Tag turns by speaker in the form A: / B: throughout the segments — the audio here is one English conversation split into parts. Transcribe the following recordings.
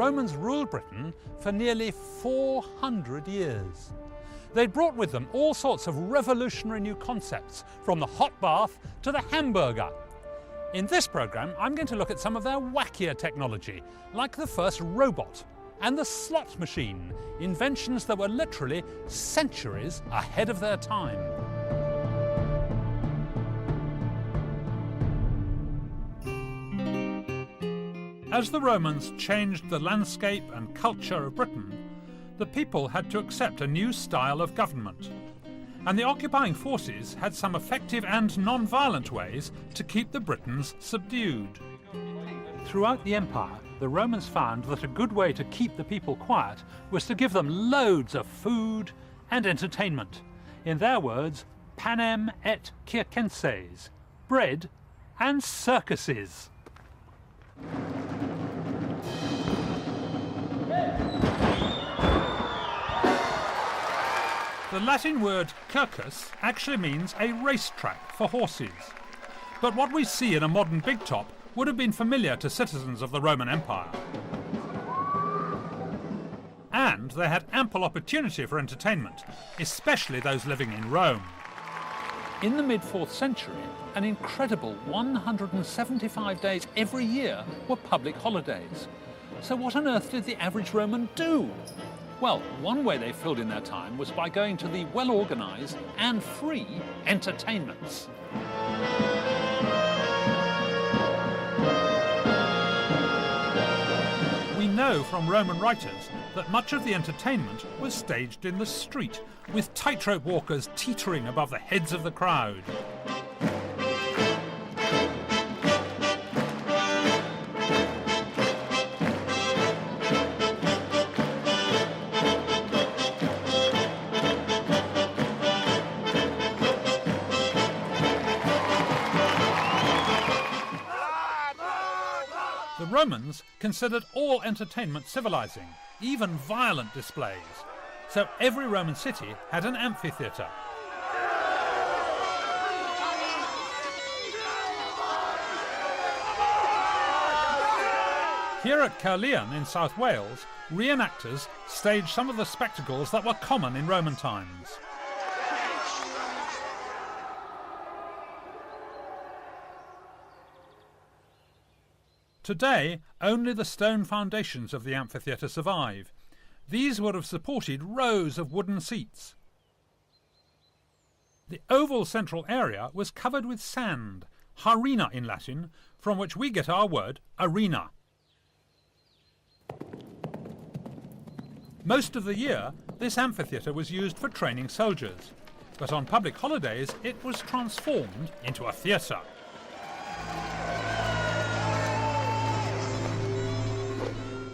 A: Romans ruled Britain for nearly 400 years. They'd brought with them all sorts of revolutionary new concepts, from the hot bath to the hamburger. In this programme, I'm going to look at some of their wackier technology, like the first robot and the slot machine, inventions that were literally centuries ahead of their time. As the Romans changed the landscape and culture of Britain, the people had to accept a new style of government. And the occupying forces had some effective and non-violent ways to keep the Britons subdued. Throughout the empire, the Romans found that a good way to keep the people quiet was to give them loads of food and entertainment. In their words, panem et circenses, bread and circuses. The Latin word circus actually means a racetrack for horses. But what we see in a modern big top would have been familiar to citizens of the Roman Empire. And they had ample opportunity for entertainment, especially those living in Rome. In the mid-4th century, an incredible 175 days every year were public holidays. So what on earth did the average Roman do? Well, one way they filled in their time was by going to the well-organised and free entertainments. We know from Roman writers that much of the entertainment was staged in the street, with tightrope walkers teetering above the heads of the crowd. The Romans considered all entertainment civilizing, even violent displays. So every Roman city had an amphitheatre. Here at Caerleon in South Wales, reenactors staged some of the spectacles that were common in Roman times. Today, only the stone foundations of the amphitheatre survive. These would have supported rows of wooden seats. The oval central area was covered with sand, harina in Latin, from which we get our word arena. Most of the year, this amphitheatre was used for training soldiers, but on public holidays it was transformed into a theatre.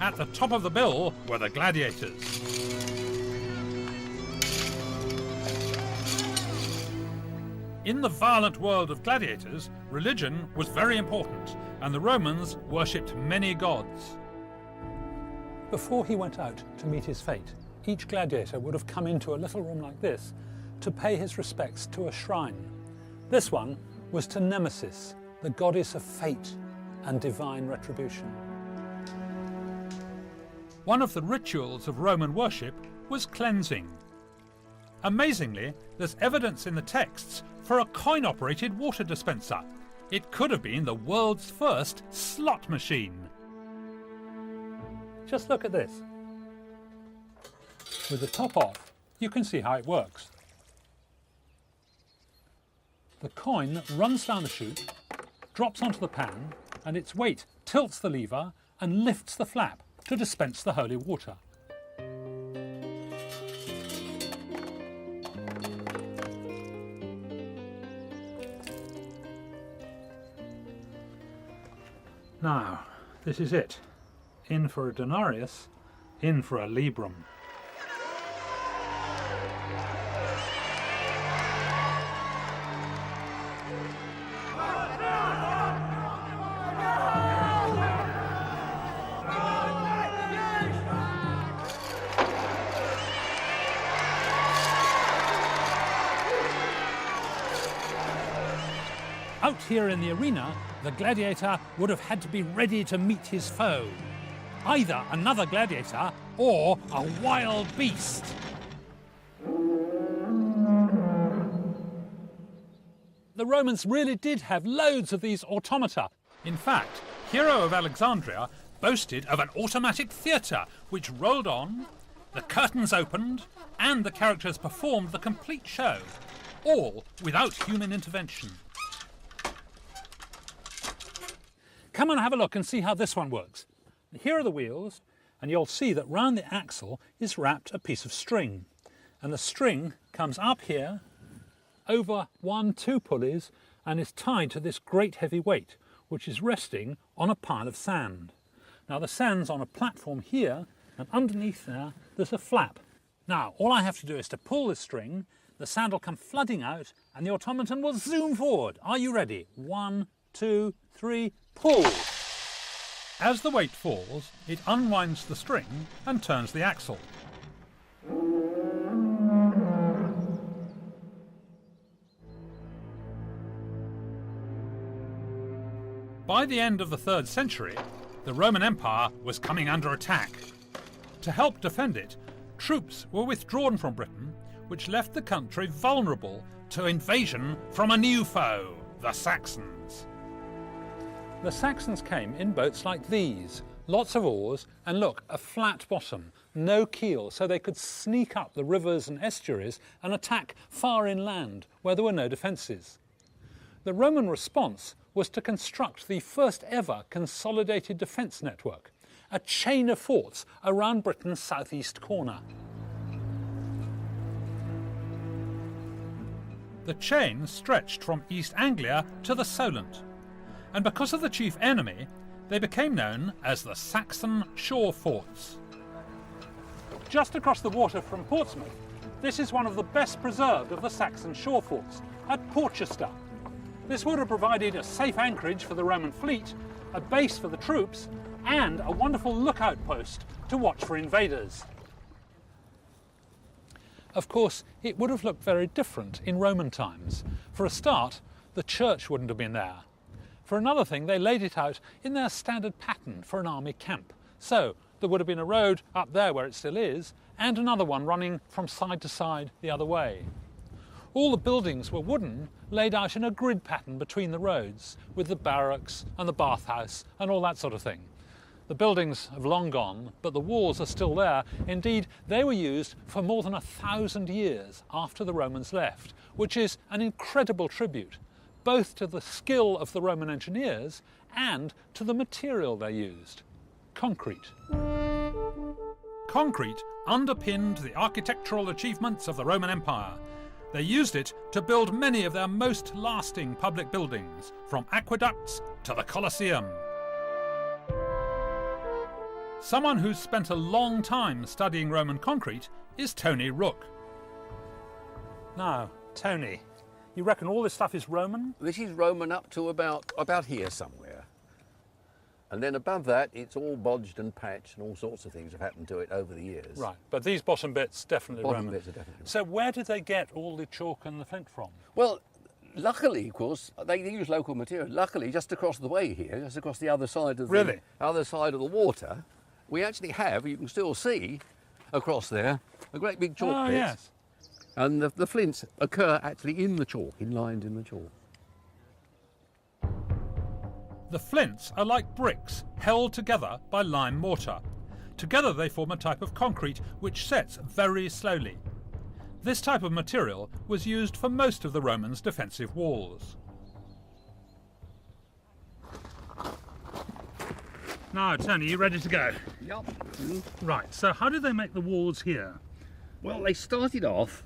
A: At the top of the bill were the gladiators. In the violent world of gladiators, religion was very important, and the Romans worshipped many gods. Before he went out to meet his fate, each gladiator would have come into a little room like this to pay his respects to a shrine. This one was to Nemesis, the goddess of fate and divine retribution. One of the rituals of Roman worship was cleansing. Amazingly, there's evidence in the texts for a coin-operated water dispenser. It could have been the world's first slot machine. Just look at this. With the top off, you can see how it works. The coin runs down the chute, drops onto the pan, and its weight tilts the lever and lifts the flap to dispense the holy water. Now, this is it. In for a denarius, in for a librum. Out here in the arena, the gladiator would have had to be ready to meet his foe. either another gladiator or a wild beast. The Romans really did have loads of these automata. In fact, Hero of Alexandria boasted of an automatic theatre which rolled on, the curtains opened, and the characters performed the complete show, all without human intervention. Come and have a look and see how this one works. Here are the wheels, and you'll see that round the axle is wrapped a piece of string, and the string comes up here over 2 pulleys and is tied to this great heavy weight, which is resting on a pile of sand. Now the sand's on a platform here, and underneath there's a flap. Now all I have to do is to pull this string, the sand will come flooding out, and the automaton will zoom forward. Are you ready? 1, 2, 3, pull! As the weight falls, it unwinds the string and turns the axle. By the end of the 3rd century, the Roman Empire was coming under attack. To help defend it, troops were withdrawn from Britain, which left the country vulnerable to invasion from a new foe, the Saxons. The Saxons came in boats like these, lots of oars, and look, a flat bottom, no keel, so they could sneak up the rivers and estuaries and attack far inland where there were no defences. The Roman response was to construct the first ever consolidated defence network, a chain of forts around Britain's southeast corner. The chain stretched from East Anglia to the Solent, and because of the chief enemy, they became known as the Saxon shore forts. Just across the water from Portsmouth, this is one of the best preserved of the Saxon shore forts, at Porchester. This would have provided a safe anchorage for the Roman fleet, a base for the troops, and a wonderful lookout post to watch for invaders. Of course, it would have looked very different in Roman times. For a start, the church wouldn't have been there. For another thing, they laid it out in their standard pattern for an army camp. So there would have been a road up there where it still is, and another one running from side to side the other way. All the buildings were wooden, laid out in a grid pattern between the roads, with the barracks and the bathhouse and all that sort of thing. The buildings have long gone, but the walls are still there. Indeed, they were used for more than 1,000 years after the Romans left, which is an incredible tribute, both to the skill of the Roman engineers and to the material they used, concrete. Concrete underpinned the architectural achievements of the Roman Empire. They used it to build many of their most lasting public buildings, from aqueducts to the Colosseum. Someone who's spent a long time studying Roman concrete is Tony Rook. Now, Tony, you reckon all this stuff is Roman?
B: This is Roman up to about here somewhere. And then above that, it's all bodged and patched, and all sorts of things have happened to it over the years.
A: Right, but these bottom bits definitely
B: Bottom
A: Roman.
B: bits are definitely Roman.
A: So where did they get all the chalk and the flint from?
B: Well, luckily, of course, they use local material. Luckily, just across the way here, just across the other side of
A: Really?
B: the other side of the water, we actually have, you can still see across there, a great big chalk pit.
A: Yes.
B: And the flints occur actually in the chalk, inlined in the chalk.
A: The flints are like bricks held together by lime mortar. Together they form a type of concrete which sets very slowly. This type of material was used for most of the Romans' defensive walls. Now, Tony, you ready to go?
B: Yep.
A: Right, so how did they make the walls here?
B: Well, they started off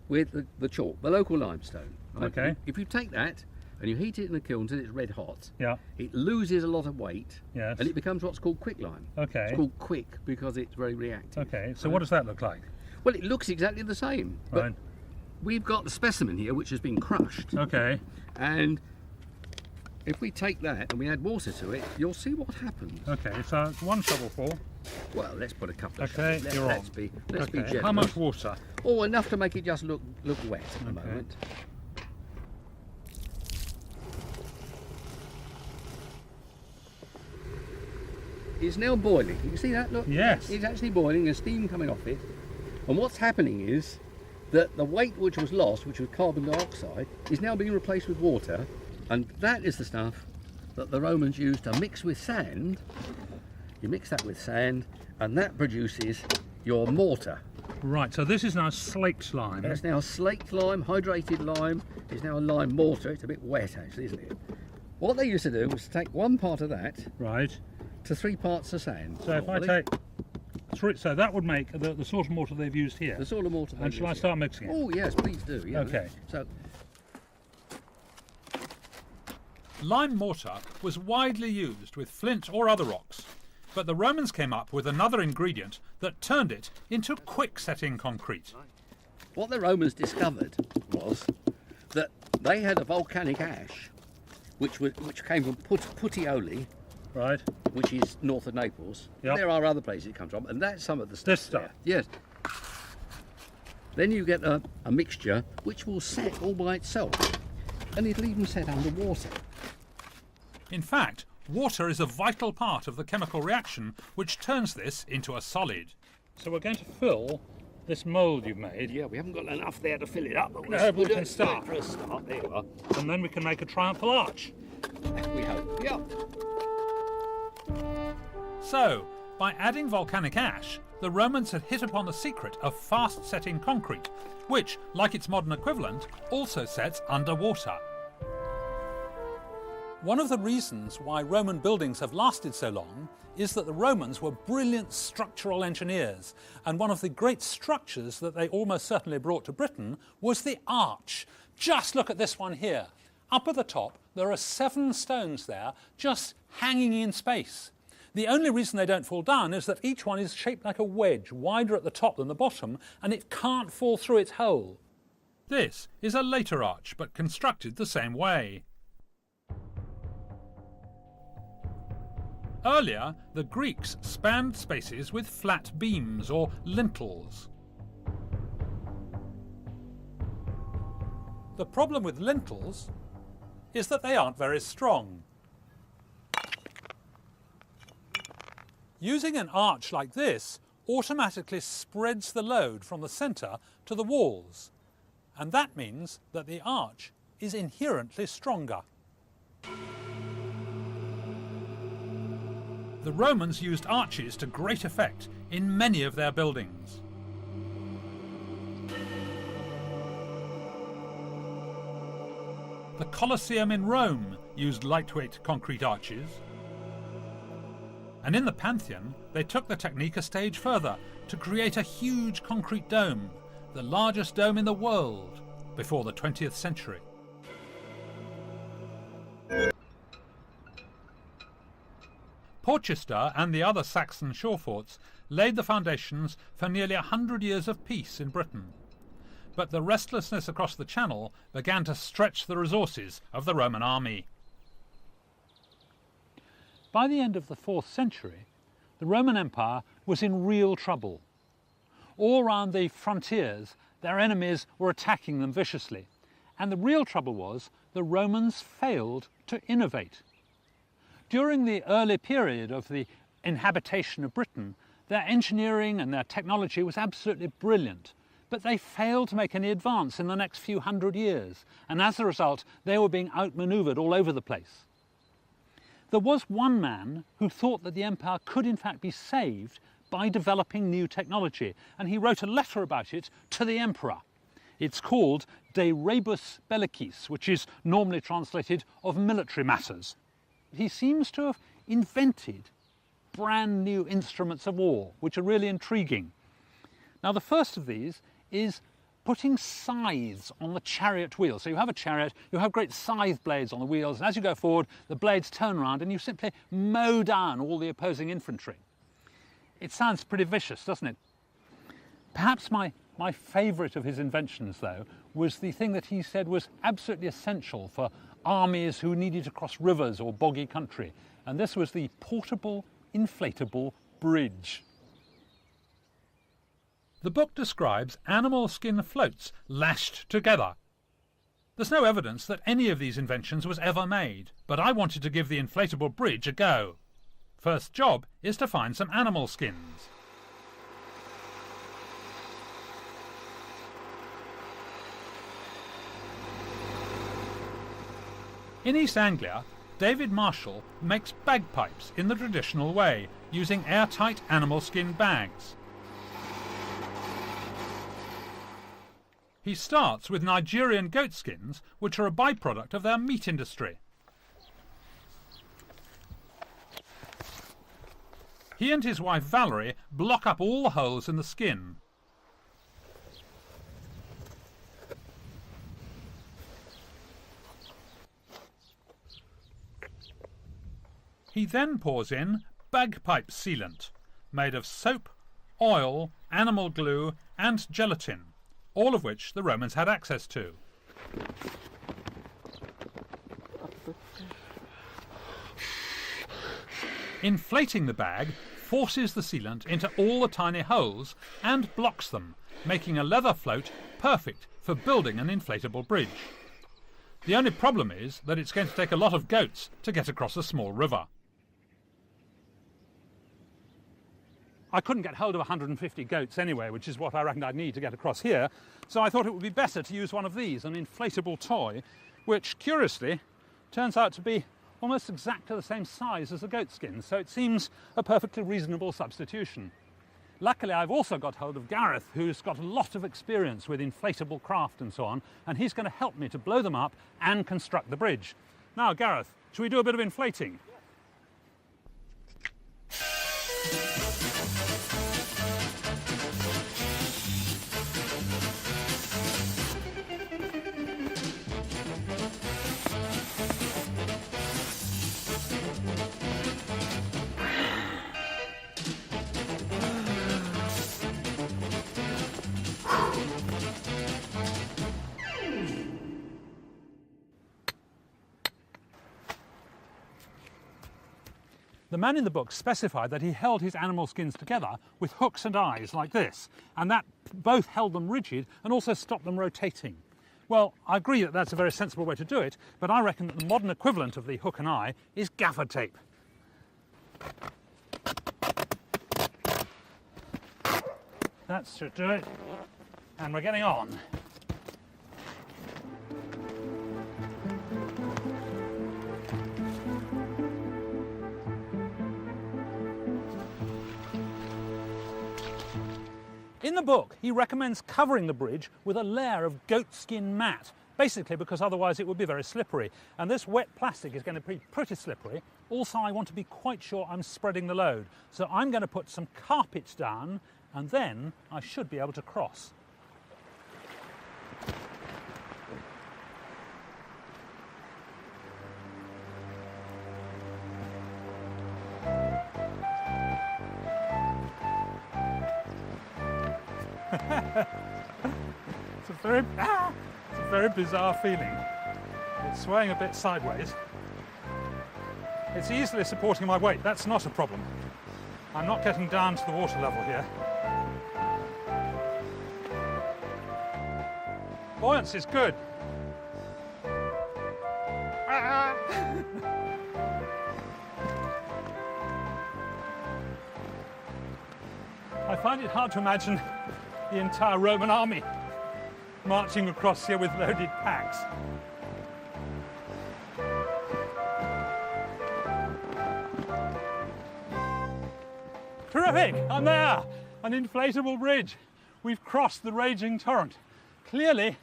B: with the chalk, the local limestone. Right?
A: Okay.
B: If you take that and you heat it in the kiln until it's red hot,
A: Yeah.
B: it loses a lot of weight,
A: Yes.
B: and it becomes what's called quicklime.
A: Okay.
B: It's called quick because it's very reactive.
A: Okay, so what does that look like?
B: Well, it looks exactly the same. But
A: Right.
B: we've got the specimen here, which has been crushed.
A: Okay.
B: And if we take that and we add water to it, you'll see what happens.
A: Okay, so it's one shovelful.
B: Well, let's put a couple of
A: Okay,
B: shovels.
A: you're
B: Let's
A: on.
B: be
A: Okay,
B: generous.
A: how much water?
B: Oh, enough to make it just look wet at the
A: Okay.
B: moment. is now boiling. You can see that, look?
A: Yes.
B: It's actually boiling, there's steam coming off it. And what's happening is that the weight which was lost, which was carbon dioxide, is now being replaced with water. And that is the stuff that the Romans used to mix with sand. You mix that with sand, and that produces your mortar.
A: Right, so this is now slaked lime.
B: That's now slaked lime, hydrated lime. It's now a lime mortar. It's a bit wet, actually, isn't it? What they used to do was to take one part of that
A: Right.
B: to 3 parts of sand.
A: So if I take three, so that would make the sort of mortar they've used here.
B: The sort of mortar.
A: And shall I start mixing it?
B: Oh yes, please do. Yeah.
A: Okay.
B: So
A: Lime mortar was widely used with flint or other rocks, but the Romans came up with another ingredient that turned it into quick-setting concrete.
B: what the Romans discovered was that they had a volcanic ash, which came from Puteoli,
A: Right.
B: which is north of Naples.
A: Yep.
B: There are other places it comes from, and that's some of the stuff.
A: This stuff?
B: there. Yes. Then you get a mixture which will set all by itself, and it'll even set underwater.
A: In fact, water is a vital part of the chemical reaction which turns this into a solid. So we're going to fill this mould you've made.
B: Yeah, we haven't got enough there to fill it up, but
A: No, but we
B: do
A: can
B: it
A: start.
B: for a start. There you are.
A: And then we can make a triumphal arch.
B: We hope. Yeah.
A: So, by adding volcanic ash, the Romans had hit upon the secret of fast-setting concrete, which, like its modern equivalent, also sets underwater. One of the reasons why Roman buildings have lasted so long is that the Romans were brilliant structural engineers, and one of the great structures that they almost certainly brought to Britain was the arch. Just look at this one here. Up at the top, there are 7 stones there, just hanging in space. The only reason they don't fall down is that each one is shaped like a wedge, wider at the top than the bottom, and it can't fall through its hole. This is a later arch, but constructed the same way. Earlier, the Greeks spanned spaces with flat beams or lintels. The problem with lintels is that they aren't very strong. Using an arch like this automatically spreads the load from the centre to the walls, and that means that the arch is inherently stronger. The Romans used arches to great effect in many of their buildings. The Colosseum in Rome used lightweight concrete arches. And in the Pantheon, they took the technique a stage further to create a huge concrete dome, the largest dome in the world, before the 20th century. Porchester and the other Saxon shore forts laid the foundations for nearly 100 years of peace in Britain. But the restlessness across the Channel began to stretch the resources of the Roman army. By the end of the 4th century, the Roman Empire was in real trouble. All around the frontiers, their enemies were attacking them viciously. And the real trouble was the Romans failed to innovate. During the early period of the inhabitation of Britain, their engineering and their technology was absolutely brilliant, but they failed to make any advance in the next few hundred years, and as a result, they were being outmaneuvered all over the place. There was one man who thought that the empire could in fact be saved by developing new technology, and he wrote a letter about it to the emperor. It's called De Rebus Bellicis, which is normally translated of military matters. He seems to have invented brand new instruments of war, which are really intriguing. Now, the first of these is putting scythes on the chariot wheels. So you have a chariot, you have great scythe blades on the wheels, and as you go forward, the blades turn around and you simply mow down all the opposing infantry. It sounds pretty vicious, doesn't it? Perhaps my favourite of his inventions, though, was the thing that he said was absolutely essential for armies who needed to cross rivers or boggy country, and this was the portable, inflatable bridge. The book describes animal skin floats lashed together. There's no evidence that any of these inventions was ever made, but I wanted to give the inflatable bridge a go. First job is to find some animal skins. In East Anglia, David Marshall makes bagpipes in the traditional way, using airtight animal skin bags. He starts with Nigerian goat skins, which are a byproduct of their meat industry. He and his wife Valerie block up all the holes in the skin. He then pours in bagpipe sealant, made of soap, oil, animal glue and gelatin, all of which the Romans had access to. Inflating the bag forces the sealant into all the tiny holes and blocks them, making a leather float perfect for building an inflatable bridge. The only problem is that it's going to take a lot of goats to get across a small river. I couldn't get hold of 150 goats anyway, which is what I reckoned I'd need to get across here, so I thought it would be better to use one of these, an inflatable toy, which, curiously, turns out to be almost exactly the same size as a goat skin, so it seems a perfectly reasonable substitution. Luckily, I've also got hold of Gareth, who's got a lot of experience with inflatable craft and so on, and he's going to help me to blow them up and construct the bridge. Now, Gareth, shall we do a bit of inflating? The man in the book specified that he held his animal skins together with hooks and eyes like this, and that both held them rigid and also stopped them rotating. Well, I agree that that's a very sensible way to do it, but I reckon that the modern equivalent of the hook and eye is gaffer tape. That should do it, and we're getting on. In the book, he recommends covering the bridge with a layer of goatskin mat, basically because otherwise it would be very slippery. And this wet plastic is going to be pretty slippery. Also, I want to be quite sure I'm spreading the load. So I'm going to put some carpet down, and then I should be able to cross. It's a very bizarre feeling. It's swaying a bit sideways. It's easily supporting my weight, that's not a problem. I'm not getting down to the water level here. Buoyancy is good. I find it hard to imagine the entire Roman army marching across here with loaded packs. Terrific! I'm there! An inflatable bridge. We've crossed the raging torrent. Clearly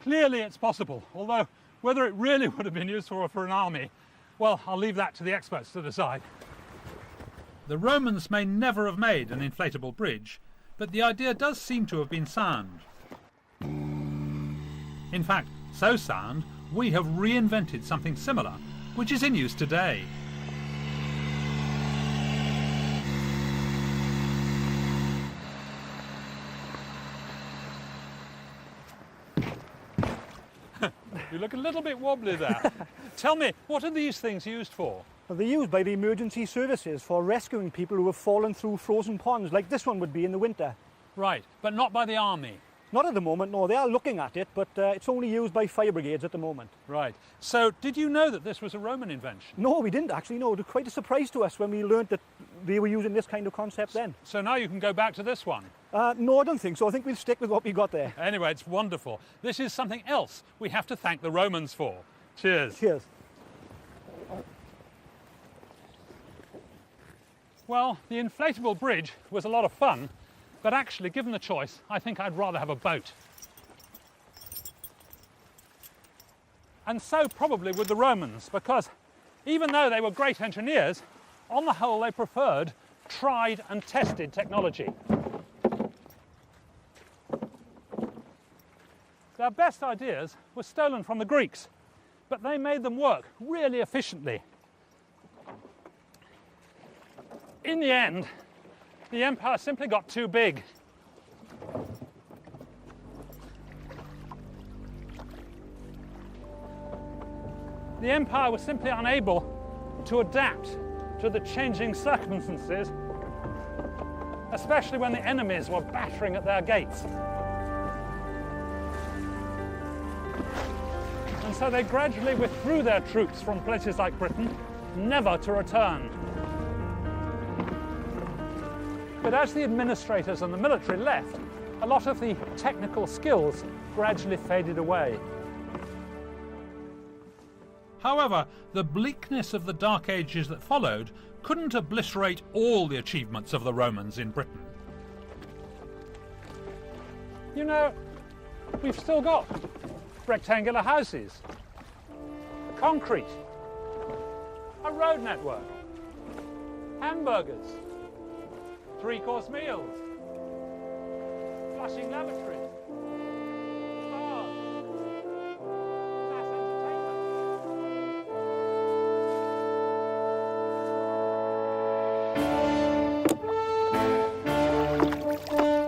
A: it's possible, although whether it really would have been useful for an army, well, I'll leave that to the experts to decide. The Romans may never have made an inflatable bridge, but the idea does seem to have been sound. In fact, so sound, we have reinvented something similar, which is in use today. You look a little bit wobbly there. Tell me, what are these things used for?
C: Well, they're used by the emergency services for rescuing people who have fallen through frozen ponds, like this one would be in the winter.
A: Right, but not by the army.
C: Not at the moment, no. They are looking at it, but it's only used by fire brigades at the moment.
A: Right. So did you know that this was a Roman invention?
C: No, we didn't actually. No, it was quite a surprise to us when we learnt that they were using this kind of concept then.
A: So now you can go back to this one.
C: No, I don't think so. I think we'll stick with what we got there.
A: Anyway, it's wonderful. This is something else we have to thank the Romans for. Cheers.
C: Cheers.
A: Well, the inflatable bridge was a lot of fun, but actually, given the choice, I think I'd rather have a boat. And so probably with the Romans, because even though they were great engineers, on the whole they preferred tried and tested technology. Their best ideas were stolen from the Greeks, but they made them work really efficiently. In the end, the empire simply got too big. The empire was simply unable to adapt to the changing circumstances, especially when the enemies were battering at their gates. And so they gradually withdrew their troops from places like Britain, never to return. But as the administrators and the military left, a lot of the technical skills gradually faded away. However, the bleakness of the Dark Ages that followed couldn't obliterate all the achievements of the Romans in Britain. You know, we've still got rectangular houses, concrete, a road network, hamburgers, three-course meals, flushing lavatories.